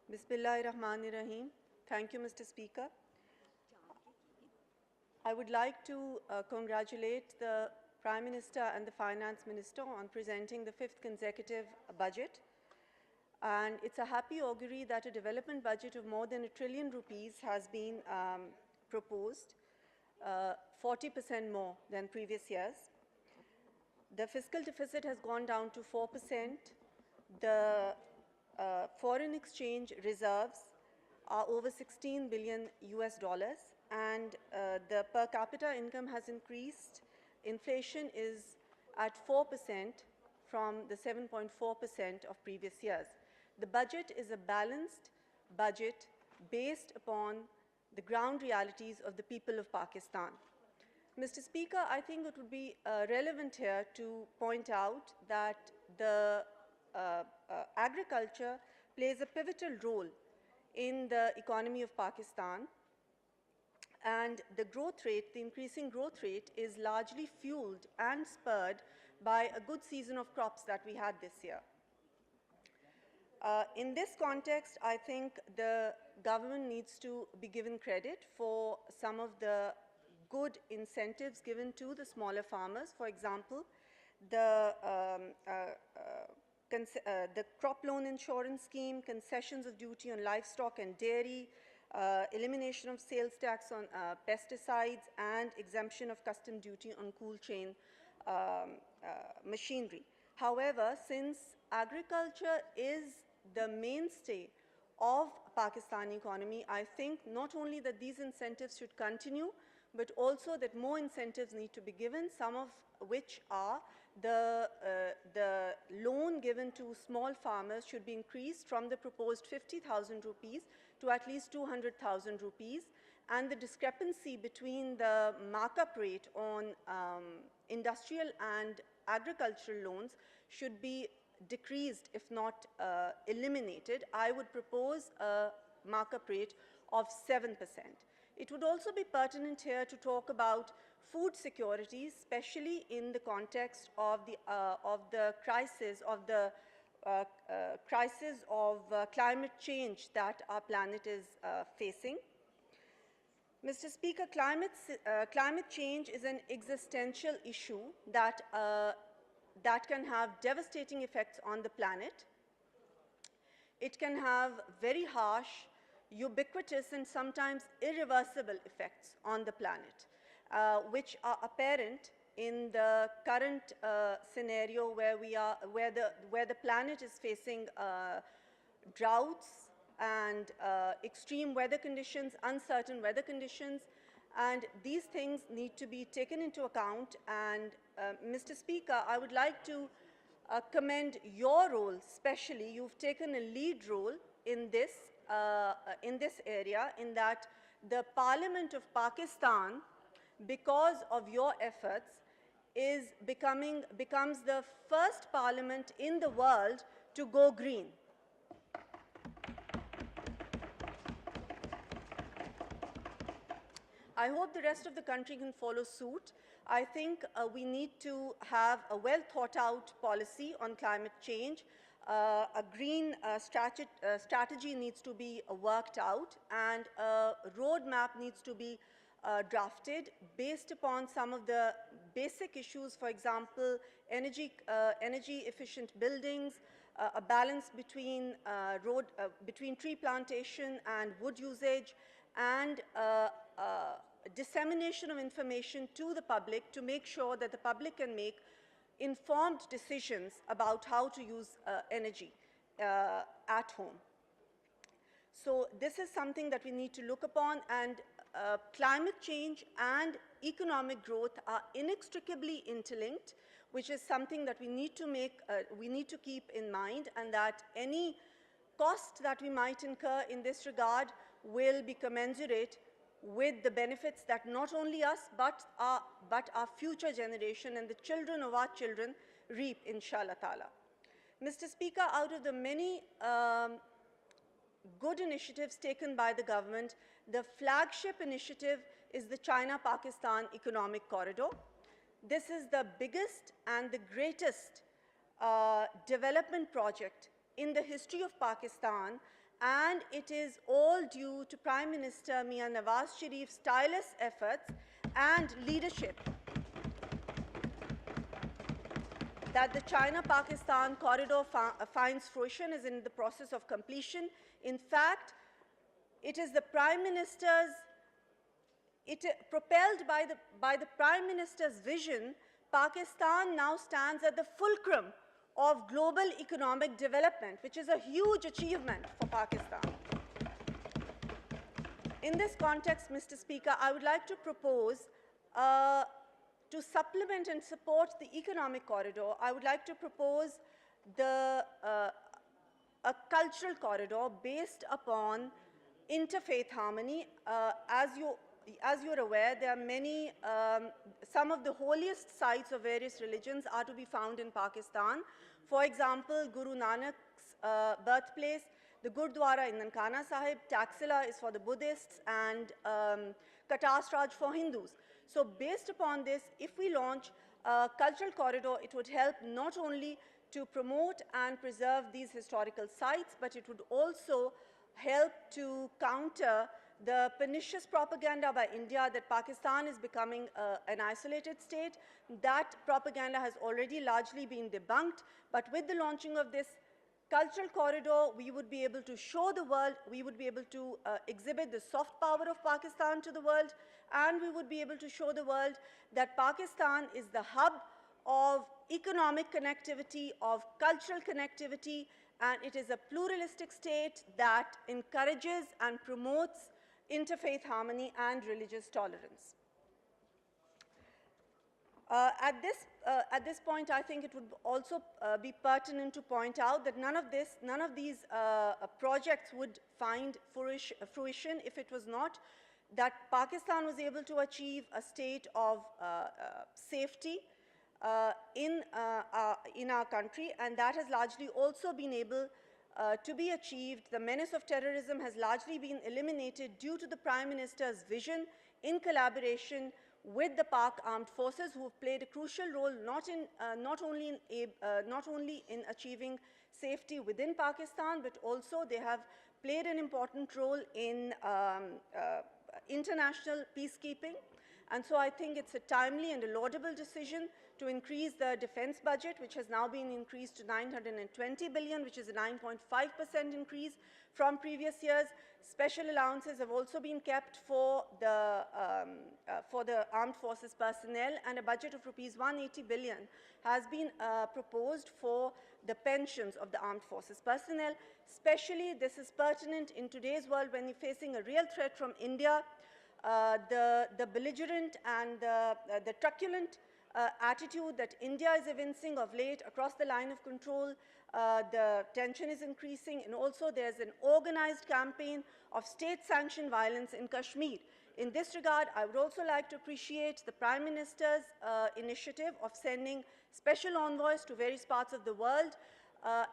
Bismillahirrahmanirrahim. Thank you, Mr. Speaker. I would like to congratulate the Prime Minister and the Finance Minister on presenting the 5th consecutive budget. And it's a happy augury that a development budget of more than ₹1 trillion has been proposed, 40% more than previous years. The fiscal deficit has gone down to 4%. The foreign exchange reserves are over $16 billion, and the per capita income has increased. Inflation is at 4% from the 7.4% of previous years. The budget is a balanced budget based upon the ground realities of the people of Pakistan. Mr. Speaker, I think it would be relevant here to point out that the agriculture plays a pivotal role in the economy of Pakistan, and the growth rate, the increasing growth rate, is largely fueled and spurred by a good season of crops that we had this year. In this context, I think the government needs to be given credit for some of the good incentives given to the smaller farmers. For example, the crop loan insurance scheme, concessions of duty on livestock and dairy, elimination of sales tax on pesticides, and exemption of custom duty on cool chain machinery. However, since agriculture is the mainstay of Pakistani economy, I think not only that these incentives should continue, but also that more incentives need to be given, some of which are the loan given to small farmers should be increased from the proposed 50,000 rupees to at least 200,000 rupees, and the discrepancy between the markup rate on industrial and agricultural loans should be decreased, if not eliminated. I would propose a markup rate of 7%. It would also be pertinent here to talk about food security, especially in the context of the crisis of climate change that our planet is facing. Mr. Speaker, climate change is an existential issue that can have devastating effects on the planet. It can have very harsh, ubiquitous, and sometimes irreversible effects on the planet, which are apparent in the current scenario where the planet is facing droughts and extreme weather conditions, uncertain weather conditions, and these things need to be taken into account. And Mr. Speaker, I would like to commend your role, especially. You've taken a lead role in this area, in that the Parliament of Pakistan, because of your efforts, becomes the first parliament in the world to go green. I hope the rest of the country can follow suit. I think we need to have a well-thought-out policy on climate change. A green strategy needs to be worked out, and a roadmap needs to be drafted based upon some of the basic issues, for example, energy-efficient buildings, a balance between tree plantation and wood usage, and dissemination of information to the public to make sure that the public can make informed decisions about how to use energy at home. So this is something that we need to look upon, and climate change and economic growth are inextricably interlinked, which is something that we need to keep in mind, and that any cost that we might incur in this regard will be commensurate with the benefits that not only us but our future generation and the children of our children reap, inshallah ta'ala. Mr. Speaker, out of the many good initiatives taken by the government, the flagship initiative is the China-Pakistan Economic Corridor. This is the biggest and the greatest development project in the history of Pakistan, and it is all due to Prime Minister Mian Nawaz Sharif's tireless efforts and leadership that the China-Pakistan corridor finds fruition, is in the process of completion. In fact, it is the Prime Minister's, propelled by the Prime Minister's vision, Pakistan now stands at the fulcrum of global economic development, which is a huge achievement for Pakistan. In this context, Mr. Speaker, I would like to propose to supplement and support the economic corridor. I would like to propose a cultural corridor based upon interfaith harmony. As you're aware, there are many, some of the holiest sites of various religions are to be found in Pakistan. For example, Guru Nanak's birthplace, the Gurdwara in Nankana Sahib, Taxila is for the Buddhists, and Katasraj for Hindus. So based upon this, if we launch a cultural corridor, it would help not only to promote and preserve these historical sites, but it would also help to counter the pernicious propaganda by India that Pakistan is becoming an isolated state. That propaganda has already largely been debunked, but with the launching of this cultural corridor, we would be able to show the world, we would be able to exhibit the soft power of Pakistan to the world, and we would be able to show the world that Pakistan is the hub of economic connectivity, of cultural connectivity, and it is a pluralistic state that encourages and promotes interfaith harmony and religious tolerance. At this point, I think it would also be pertinent to point out that none of these projects would find fruition if it was not that Pakistan was able to achieve a state of safety in our country, and that has largely also been able to be achieved. The menace of terrorism has largely been eliminated due to the Prime Minister's vision in collaboration with the Pak Armed Forces, who have played a crucial role not only in achieving safety within Pakistan, but also they have played an important role in international peacekeeping. And so I think it's a timely and a laudable decision to increase the defense budget, which has now been increased to 920 billion, which is a 9.5% increase from previous years. Special allowances have also been kept for the armed forces personnel, and a budget of rupees 180 billion has been proposed for the pensions of the armed forces personnel. Especially, this is pertinent in today's world when you're facing a real threat from India. The belligerent and the truculent attitude that India is evincing of late across the line of control, the tension is increasing, and also there's an organized campaign of state-sanctioned violence in Kashmir. In this regard, I would also like to appreciate the Prime Minister's initiative of sending special envoys to various parts of the world.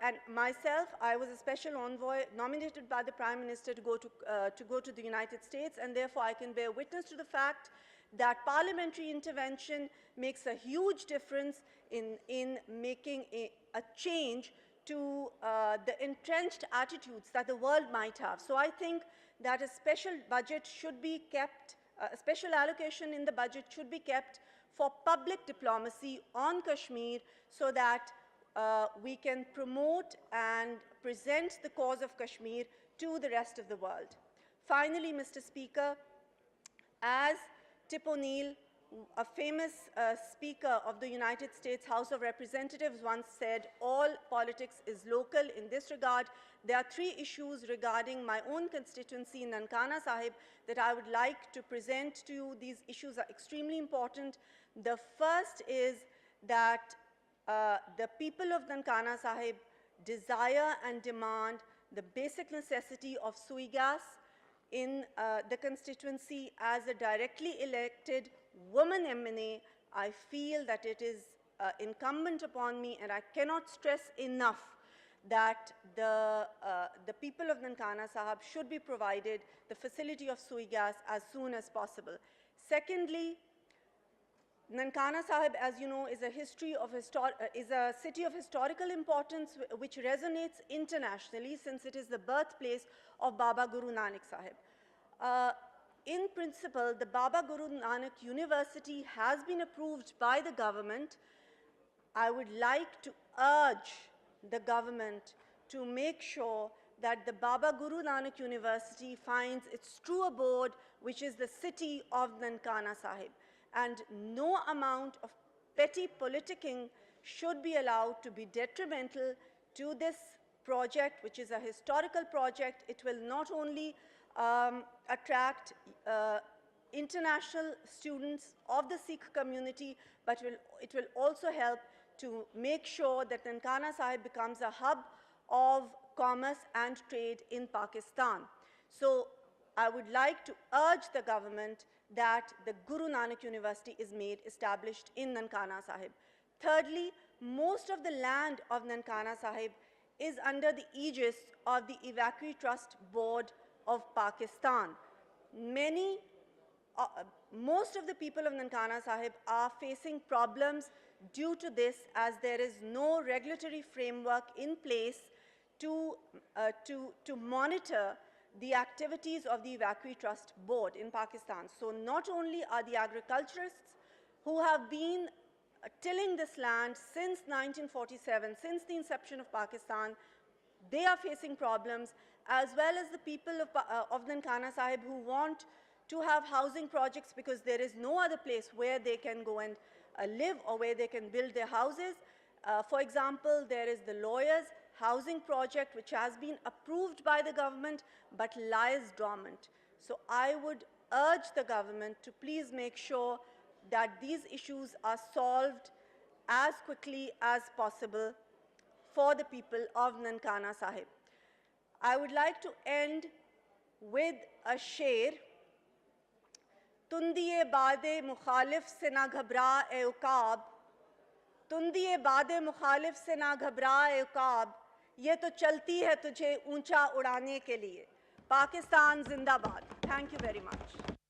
And myself, I was a special envoy nominated by the Prime Minister to go to the United States, and therefore I can bear witness to the fact that parliamentary intervention makes a huge difference in making a change to the entrenched attitudes that the world might have. So I think that a special budget should be kept, a special allocation in the budget should be kept for public diplomacy on Kashmir, so that we can promote and present the cause of Kashmir to the rest of the world. Finally, Mr. Speaker, as Tip O'Neill, a famous speaker of the United States House of Representatives, once said, all politics is local. In this regard, there are three issues regarding my own constituency in Nankana Sahib that I would like to present to you. These issues are extremely important. The first is that the people of Nankana Sahib desire and demand the basic necessity of sui gas in the constituency. As a directly elected woman MNA, I feel that it is incumbent upon me, and I cannot stress enough that the people of Nankana Sahib should be provided the facility of sui gas as soon as possible. Secondly, Nankana Sahib, as you know, is a city of historical importance which resonates internationally since it is the birthplace of Baba Guru Nanak Sahib. In principle, the Baba Guru Nanak University has been approved by the government. I would like to urge the government to make sure that the Baba Guru Nanak University finds its true abode, which is the city of Nankana Sahib. And no amount of petty politicking should be allowed to be detrimental to this project, which is a historical project. It will not only attract international students of the Sikh community, but it will also help to make sure that Nankana Sahib becomes a hub of commerce and trade in Pakistan. So I would like to urge the government that the Guru Nanak University is made established in Nankana Sahib. Thirdly, most of the land of Nankana Sahib is under the aegis of the Evacuee Trust Board of Pakistan. Most of the people of Nankana Sahib are facing problems due to this, as there is no regulatory framework in place to monitor the activities of the Evacuee Trust Board in Pakistan. So not only are the agriculturists who have been tilling this land since 1947, since the inception of Pakistan, they are facing problems, as well as the people of Nankana Sahib who want to have housing projects because there is no other place where they can go and live or where they can build their houses. For example, there is the lawyers' housing project which has been approved by the government but lies dormant. So I would urge the government to please make sure that these issues are solved as quickly as possible for the people of Nankana Sahib. I would like to end with a sher. तुंदिए बादे मुखालिफ से ना घबरा ए उकाब, तुंदिए बादे मुखालिफ से ना घबरा ए उकाब, ये तो चलती है तुझे ऊंचा उड़ाने के लिए. पाकिस्तान जिंदाबाद. Thank you very much.